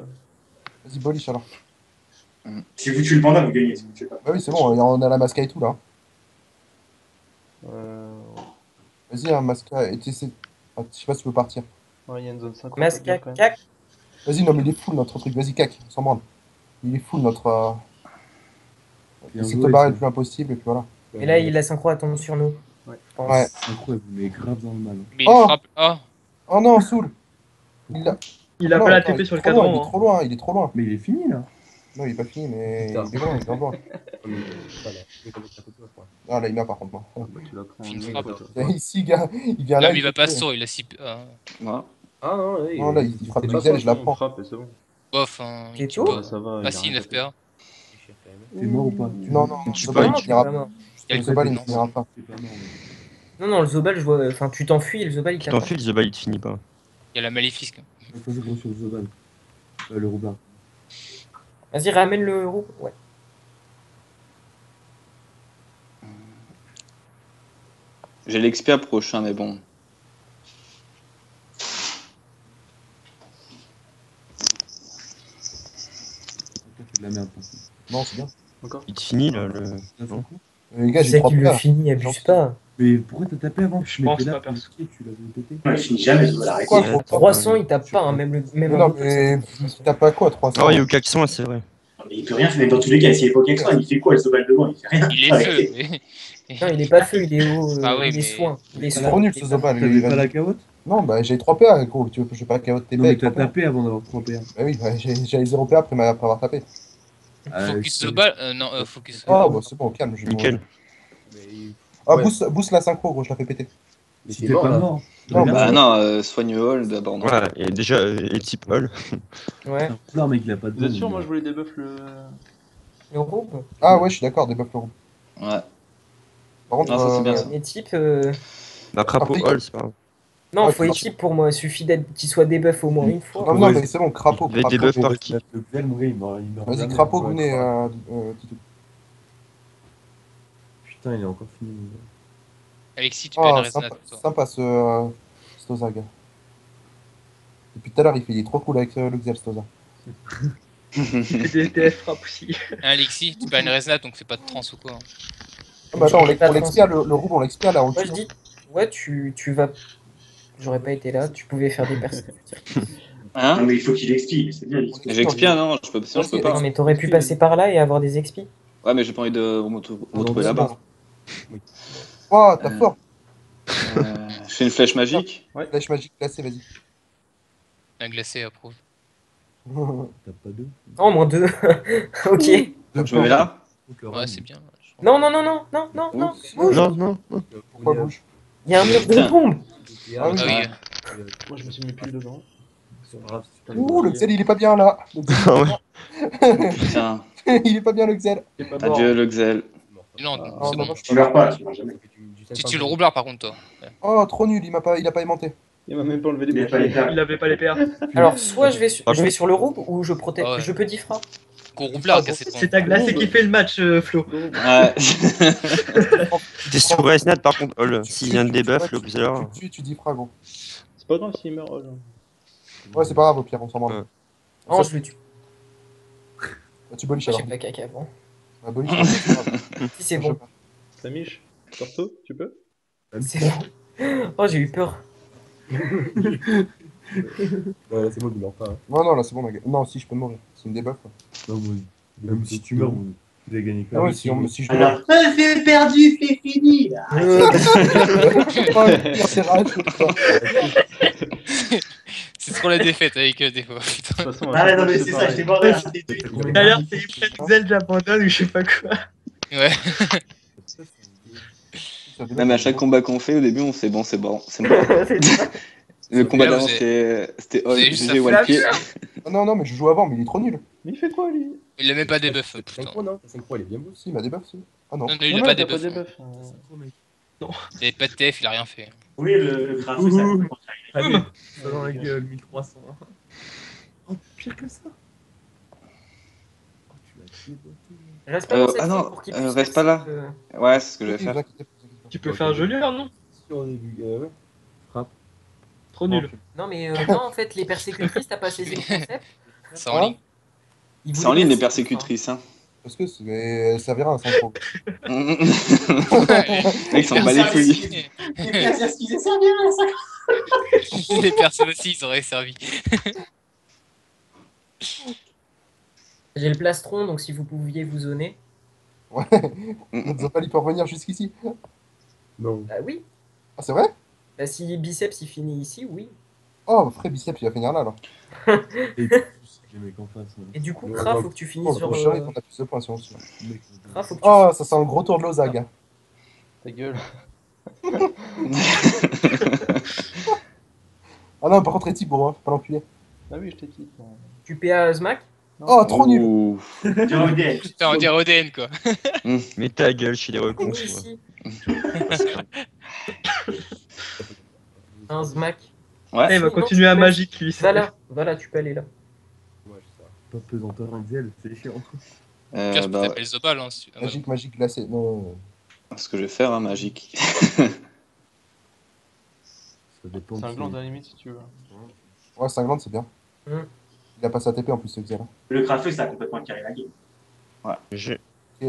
Vas-y, Bolish alors. Si vous tuez le panda, vous gagnez. Si vous tuez pas. Bah oui, c'est bon, on a la Masca et tout là. Euh... Vas-y, hein, Masca. Et tu sais. Ah, je sais pas si tu peux partir. Ouais, il y a une zone 5. Masca, cac. Vas-y, non, mais il est full notre truc. Vas-y, cac, on s'en branle. Il est full notre. Bien Essaye de joué, te barrer ça. le plus impossible et puis voilà. Et là, il a synchro à tomber sur nous. Ouais. Je pense. Ouais. Incroyable, mais grave dans le mal. Mais il Oh frappe. Oh, Oh non, Soul. Il a. Il a Non, pas la attends, TP sur le il est trop loin, cadran. Il est hein. trop loin, il est trop loin. Mais il est fini là. Non, il est pas fini, mais Putain. il est loin, il est grave loin. Ah, là, il m'a par contre, moi. Bah, tu la prends en Une deux, frappe. toi. Ici, gars, il vient là, là. mais il va pas fait- saut, il a 6. Ouais. Ah non, oui. Non, là, il frappe c'est du pas Xel, ça, je la On prends. frappe et c'est bon. Bof, hein. C'est il tue tout pas. Ouais, ça va. Ah si, 9 PA. T'es mort ou pas? Non, non, Tu Zobal, peux, il Non, finira pas pas. mort. Il y a le Zobal, il non. finira pas. T'es pas mort. Non, non, le Zobal, je vois. Enfin, tu t'enfuis et le Zobal, il Tu t'attend. t'enfuis, le Zobal, il te finit pas. Il y a la maléfique. Vas-y, gros sur Zobal. Le Roublard. Vas-y, ramène le roux. Ouais. J'ai l'XP prochain, mais bon. C'est de la merde. par contre. Non, c'est bien. Encore. Il te finit là. Le... Là, c'est Non. cool. Les gars, j'ai C'est 3 qui le PA. finit, abuse pas. Mais pourquoi t'as tapé avant? Je pense m'étais pas, là pour perso. le skier, tu l'avais pété. Non, il finit jamais, je dois l'arrêter. Quoi, Ouais. gros 300, il tape pas, hein, même Mais un non, roux, mais t'as pas quoi, 300? Oh, il y a eu Kaxon, c'est vrai. Non, mais il peut rien faire, mais dans tous les cas, s'il est pas Kexon, il fait quoi, le Zobal devant? Il fait rien. Il est Arrêtez. feu, mais. Non, il est pas feu, il est haut. Ah oui, il est mais- soin. Il est C'est soin. trop nul ce Zobal. T'avais il pas va- la carotte? Non, bah j'ai 3 PA, gros. Tu veux que je vais pas KO de TP Non, mais avec t'as 3 PA? tapé avant d'avoir 3 PA. Bah oui, bah, j'avais 0 PA après avoir tapé. Focus the ball. Non, focus. Ah, bah c'est bon, calme. je- Nickel. Ah, Ouais. boost la synchro, gros, je la fais péter. Mais T'es c'est mort pas là. mort. Non, Regarde, Bah non, soigne Hall d'abord. Non. Ouais, et déjà, et type Hall. Ouais. Non, mec, il a pas de. Vous êtes sûr, moi je voulais débuff le. Le roux. Ah ouais, je suis d'accord, débuff le roux. Ouais. Par contre, Non, ça, c'est bien, ça. Les types. Bah, crapaud Après, Hall, c'est pas grave. Non, Ouais, faut c'est équipe pour moi. Suffit qu'il soit debuff au moins une fois. non, non, mais c'est bon, crapaud. Il va être des buffs par qui? Le Xel, moi, il meurt Vas-y, jamais. crapaud, Ouais, venez, ouais. Titou. Putain, il est encore fini. Alexis, tu peux une Ah, résonate sympa, pour toi. sympa ce Stoza, gars. Depuis tout à l'heure, il est trop cool avec le Xel, Stoza. Il fait des TF frappe aussi. Hein, Alexis, tu peux une résonate, donc fais pas de trans ou quoi. Ah, bah attends, J'ai pas on de l'expire, le roux, on l'expire là, on le Moi, tue. je dis. Ouais, tu vas. J'aurais pas été là, tu pouvais faire des personnes. Non, Hein? mais il faut qu'il expire, c'est bien. il explique. J'expire, non, je peux, sinon je peux Non, pas. mais t'aurais pu passer par là et avoir des expis. Ouais, mais j'ai pas envie de retrouver là-bas. Oh, t'as fort. Je fais une flèche magique. Flèche magique classée, vas-y. Un glacé approuve. T'as pas deux? Oh, moins 2. Ok. Je me mets là. Ouais, c'est bien. Non, non, non, non, non, non, non. Bouge. Non, non, non. Pourquoi bouge? Il y a un mur de Putain. bombe. Ah oui. Ah oui. Moi je me suis mis pile dedans. Ouh, le Xel, il est pas bien là. Le Xel, Ah ouais. Putain. il est pas bien, le Xel. Il est pas mort. Adieu le Xel. Non, Ah, c'est non, bon. je Tu meurs pas, tu meurs jamais. Tu tues le roublard par contre, toi. Oh, trop nul, il a pas aimanté. Il m'a même pas enlevé Il les est pas les boucliers. pertes. Il avait pas les PA. Alors, soit je vais sur, Par je vais contre- sur le robe ou je protège. Ah ouais. Je peux diffra. Gros roublard, cassé ton. C'est ta glacé qui fait le match, Flo. Ouais. T'es sur Resnat par contre, Hall. Tu S'il tues, vient de tu- debuff, ouais, le plus alors. tu dis frag, C'est pas grave s'il meurt. Oh, là. Ouais, c'est pas grave, au pire, on s'en branle. Ouais. Non, je le tue. Bah, tu boliches J'ai alors. pas caca avant. Bah, boliche, c'est pas grave. Si, c'est bon. Samish, Torto, tu peux? C'est bon. Oh, j'ai eu peur. Ouais, là, c'est bon, il meurt pas. Hein. Non, non, là, c'est bon, ma gueule. Non, si, je peux mourir. C'est une debuff. Quoi. Non, moi, même si tu meurs, vous avez gagné quand Ah même. ouais, si je Alors, c'est perdu, c'est fini là. Oh, c'est rage, putain. C'est trop la défaite avec eux des fois. De Putain. toute façon, Ah ouais, non, mais c'est ça, je t'ai mordé. D'ailleurs, c'est ils prennent Zeld, j'abandonne ou je sais pas quoi. Ouais. Même à chaque combat qu'on fait, au début, on fait bon, c'est bon, c'est bon. C'est ça. Le combat Là, d'avant, vous c'était vous avez juste GG à ou pied. Ah, non, non, mais je joue avant, mais il est trop nul. Mais il fait quoi, lui? Il a même pas des buffs, T'as putain. 5 points, non? T'as 5 points, il est bien beau. Si, il m'a débuff, si. Ah non. Non, il Non, a non, pas il des a pas buffs. des buffs. Il avait pas de TF, il a rien fait. Oui, le graphe, ça comprend. Allez, ça dans la gueule, 1300. Oh, pire que ça. Oh, tu l'as piéboté. Reste pas dans cette Ah non, ligne pour qu'il puisse reste pas là. Ouais, c'est ce que je vais Ne faire. vous inquiétez pas, vous inquiétez pas. Tu peux faire un jeu lire, non? Sur au début, ouais. Frappe. Trop nul. Non, mais non, en fait, les persécutrices, t'as pas saisi le concept. C'est en ligne. Ils C'est en voulaient ligne, les persécuter, persécutrices. Hein. Parce que ça servira à un synchro. Ils s'en bat les couilles. Les pièces qui servira à ça. Les personnes aussi, ils auraient servi. J'ai le plastron, donc si vous pouviez vous zoner. Ouais. Vous pas lui pour revenir jusqu'ici. Non. Bah oui. Ah, c'est vrai? Bah si biceps il finit ici, oui. Oh, frère biceps, il va finir là, alors. Et plus, les mecs en face. Et du coup, Ouais, Kra, ouais. faut que tu finisses Oh, sur. le prochain, on a plus de points si on se tue. Les mecs, Kra, faut que tu Oh, ça sent le gros tour de l'Ozag. Ta gueule. Ah non, par contre, Etibo, hein, faut pas l'enculer. Ah oui, je t'ai dit. Tu PA Smack. Oh, trop nul. Ouh. Putain, on dirait ODN quoi. Mais ta gueule, je suis des Oui, recons. ici. Un Smack. Ah, Ouais. il va Non, continuer tu à peux- Magic, lui. Voilà, tu peux aller là. Ouais, ça. Pas pesanteur en Xel, c'est chiant. Pire, je peux Bah, t'appeler Zobal. Hein, si tu... Magique, magique, glacé. Non. ce que je vais faire, hein, magique. Ça dépend. C'est un gland à la limite si tu veux. Ouais, cinglante, c'est bien. Mm. Il a pas sa TP en plus, ce Xel. Le graphe, ça a complètement carré la game. Ok,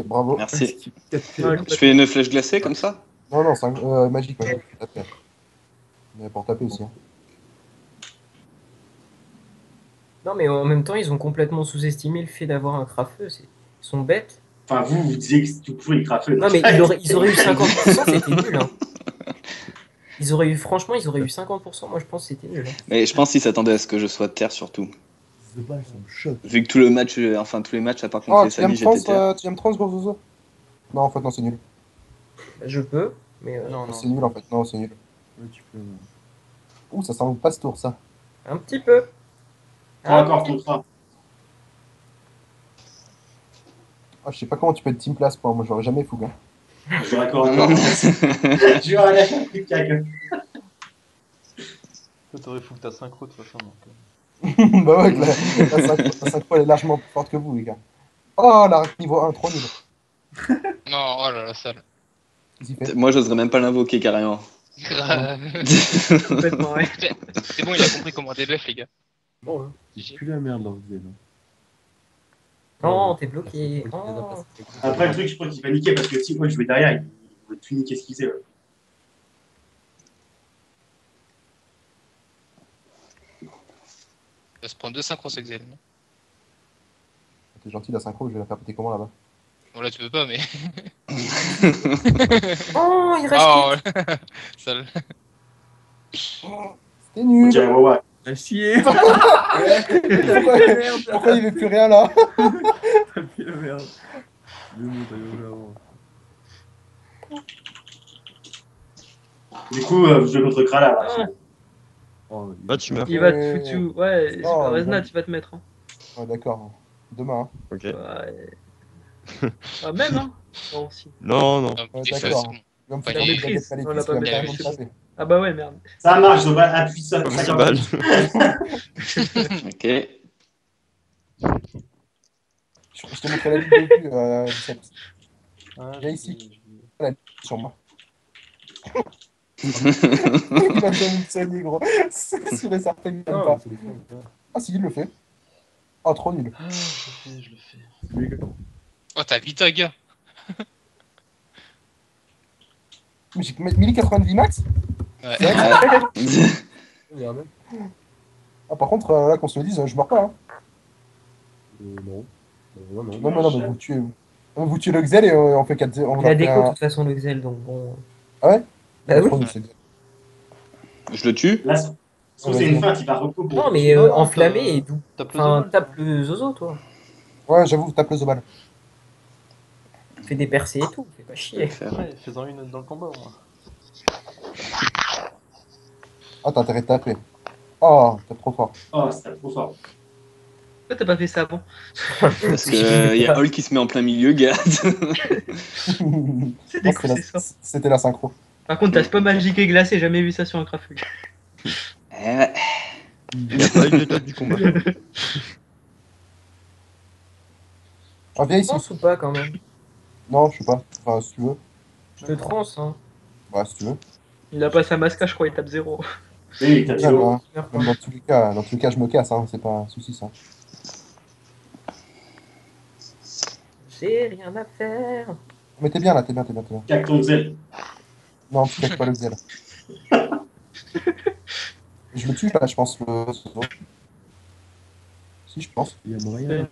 bravo. Merci. Ouais, Je fais une flèche glacée comme ça? Non, non, magique, magique. Taper. Mais pour taper aussi. Hein. Non, mais en même temps, ils ont complètement sous-estimé le fait d'avoir un crafeux. Ils sont bêtes. Enfin, vous disiez que tu pouvais le graphe. Non, mais ils auraient eu 50%, c'était nul. Hein. Franchement, ils auraient eu 50%. Moi, je pense que c'était nul. Hein. Mais je pense qu'ils s'attendaient à ce que je sois de terre surtout. The ball, ça me choque. Vu que tout le match, enfin tous les matchs à part contre Oh, les tu aimes Sally, j'étais terre. trans, gros zozo? Non, en fait, non, c'est nul. Je peux, mais Non, non. C'est nul, en fait. Non, c'est nul. Ouais, tu peux. Ouh, ça sent le passe-tour, ça. un petit peu. Prends Un encore petit- ton train. Ah, je sais pas comment tu peux être team place, moi. Moi, j'aurais jamais fougue. Hein. J'aurais encore. J'aurais lâché un truc à gueule. Toi, t'aurais fou que t'as synchro de toute façon. Donc, Bah ouais, la 5 fois, elle est largement plus forte que vous, les gars. Oh, la niveau 1, trop nul. Non, oh là là, sale. Qu'est-ce qu'il fait? Moi, j'oserais même pas l'invoquer carrément. Grave. Complètement, ouais. C'est bon, il a compris comment débuff, les gars. Bon, hein. C'est plus la merde dans le Xel. Non, t'es bloqué. Oh. Après, le truc, je pense qu'il va niquer parce que si moi je jouais derrière, il va tout niquer ce qu'il faisait. Ouais. Ça se prend 2 synchros Excel. T'es gentil, la synchro, je vais la faire péter comment là-bas? Bon, là, tu peux pas, mais. Oh, il reste. Oh, sale. C'était nul. On dirait Wawa. À chier. Pourquoi il veut plus rien là? T'as fait la merde. Mais bon, t'as eu avant. Du coup, je joue contre Krala. Là. Oh, Bah, tu meurs. Il va te foutre. Ouais, c'est Oh, pas il Resna, va- tu vas te mettre. Hein. Ouais, d'accord. Demain. Hein. Ok. Ouais. Ah, même, hein. Bon, si. Non, non. Non, Ouais, t'es d'accord. c'est bon. Il va me Pas foutre la des maîtrise. baguettes On l'a maléfiques, pas il va me maîtrisé. carrément taper. Ah, bah ouais, merde. Ça marche, Zoba, appuie ça. Ça balle. Ok. Je te montrerai la vidéo plus, Biceps, ah, Viens ici. j'ai- sur moi. Il va bien me soigner, gros. C'est sûr et certain qu'il m'aime Non, pas. c'est les femmes, ouais. Ah si, il le fait. Oh, trop nul. Ah, je le fais. Les gars. Oh, t'as vite un gars. Mais j'ai 1090 max? Ouais. C'est vrai que- Merde. Ah, par contre, là, qu'on se le dise, je meurs pas. Hein. Non. Non, non. Non, non, mais vous tuez le Xel et on fait 4 on Il a fait déco de un- toute façon le Xel, donc bon. Ah ouais? Bah oui. Trop nul, c'est bien. Je le tue. Là, C'est une feinte, il va recours. Non, mais Non, non, enflammé et doux. Tape le Enfin, Zobal. tape le zozo, toi. Ouais, j'avoue, tape le Zobal. Fais des percées et tout, fais pas chier. Ouais, fais-en une dans le combat, au moins. Ah, t'as intérêt de taper. Oh, t'es trop fort. Oh, c'était trop fort. Pourquoi t'as pas fait ça avant? Parce que y a Hall qui se met en plein milieu, gars. C'est Non, décousé ça. C'était la synchro. Par contre, t'as pas magique et glacé, jamais vu ça sur un Krafug. Ouais. Il n'y a pas eu de top du combat. Ah, viens ici. Trans ou pas quand même? Non, je sais pas. Enfin, si tu veux. Je te trans, hein. Ouais, si tu veux. Il a pas sa masca, je crois, il tape 0. Oui, il tape Même, zéro. hein. Même dans tous les cas, je me casse, hein. C'est pas un souci, ça. J'ai rien à faire. Mais t'es bien là, t'es bien. Cac ton zèle. Non, tu caches pas le zèle. Je le tue là, je pense. Si, je pense. Il y a moyen.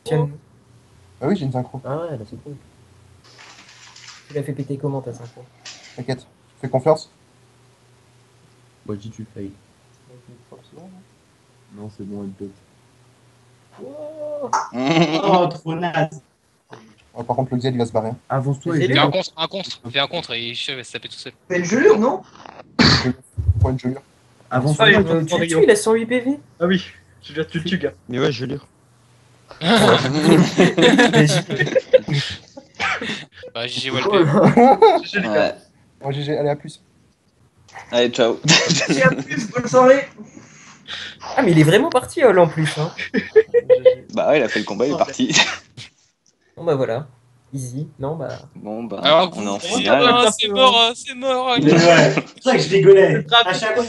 Tiens. Ah oui, j'ai une synchro. Ah ouais, là c'est cool. Tu l'as fait péter comment ta synchro? T'inquiète. Fais confiance. Moi, je dis tu fail. Non, c'est bon, elle peut. Oh, Oh, trop naze. Ouais, par contre, le zèle, il va se barrer. Avance-toi C'est et Fais lui. un contre, fais un contre et Chef va se taper tout seul. fais le gelure, non? Pour une gelure. Avance-toi. Ah, il Tu va le prendre tues, il a 108 PV. Ah oui, tu le tues, gars. Mais ouais, je lire. Bah, GG Walpé. GG, les gars. Ouais. Bon, GG, allez, à plus. Allez, ciao. Bonne soirée. Ah, mais il est vraiment parti, Hall, en plus. Hein. Bah ouais, il a fait le combat, il est parti. Bon, bah voilà. Easy. Non, bah. Bon, bah, Alors, on est en vous- finale. c'est mort. Ouais, c'est pour ça que je rigolais. À chaque fois,